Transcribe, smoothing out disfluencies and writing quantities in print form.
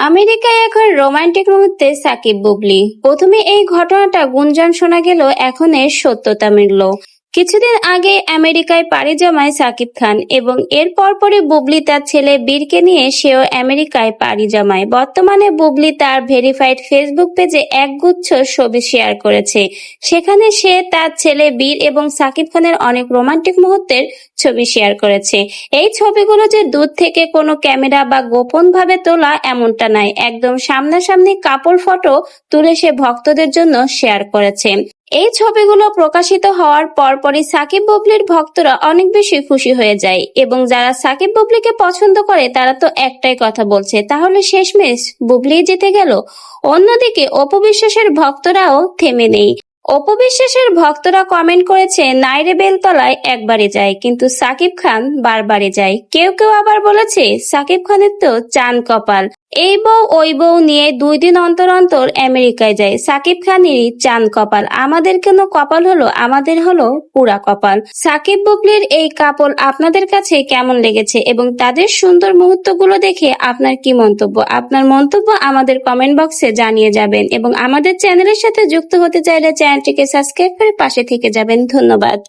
আমেরিকায় এখন রোমান্টিক মুহূর্তে সাকিব বুবলি। প্রথমে এই ঘটনাটা গুঞ্জন শোনা গেল, এখন এর সত্যতা মিলল। কিছুদিন আগে আমেরিকায় পাড়ি জমায় সাকিব খান এবং এর পরপরই বুবলি তার ছেলে বীরকে নিয়ে সেও আমেরিকায় পাড়ি জমায়। বর্তমানে বুবলি তার ভেরিফাইড ফেসবুক পেজে একগুচ্ছ ছবি শেয়ার করেছে। সেখানে সে তার ছেলে বীর এবং সাকিব খানের অনেক রোমান্টিক মুহূর্তের ছবি শেয়ার করেছে। এই ছবিগুলো যে দূর থেকে কোনো ক্যামেরা বা গোপন ভাবে তোলা এমনটা নয়, একদম সামনাসামনি কাপল ফটো তুলে সে ভক্তদের জন্য শেয়ার করেছে। এই ছবিগুলো প্রকাশিত হওয়ার পরপরই সাকিব বুবলির ভক্তরা অনেক বেশি খুশি হয়ে যায় এবং যারা সাকিব বুবলিকে পছন্দ করে তারা তো একটাই কথা বলছে, তাহলে শেষমেশ বুবলি জিতে গেল। অন্যদিকে অপু বিশ্বাসের ভক্তরাও থেমে নেই। অপু বিশ্বাসের ভক্তরা কমেন্ট করেছে, নাইরে বেলতলায় একবারে যায় কিন্তু সাকিব খান বারবারে যায়। কেউ কেউ আবার বলেছে সাকিব খানের তো চান কপাল, এই বউ ওই বউ নিয়ে 2 দিন অন্তর অন্তর আমেরিকায় যায়। সাকিব খানেরই চান কপাল, আমাদের কেন কপাল হলো, আমাদের হলো পুরা কপাল। সাকিব বুবলির এই কাপল আপনাদের কাছে কেমন লেগেছে এবং তাদের সুন্দর মুহূর্তগুলো দেখে আপনার কি মন্তব্য? আপনার মন্তব্য আমাদের কমেন্ট বক্সে জানিয়ে যাবেন এবং আমাদের চ্যানেলের সাথে যুক্ত হতে চাইলে চ্যানেলটিকে সাবস্ক্রাইব করে পাশে থেকে যাবেন। ধন্যবাদ।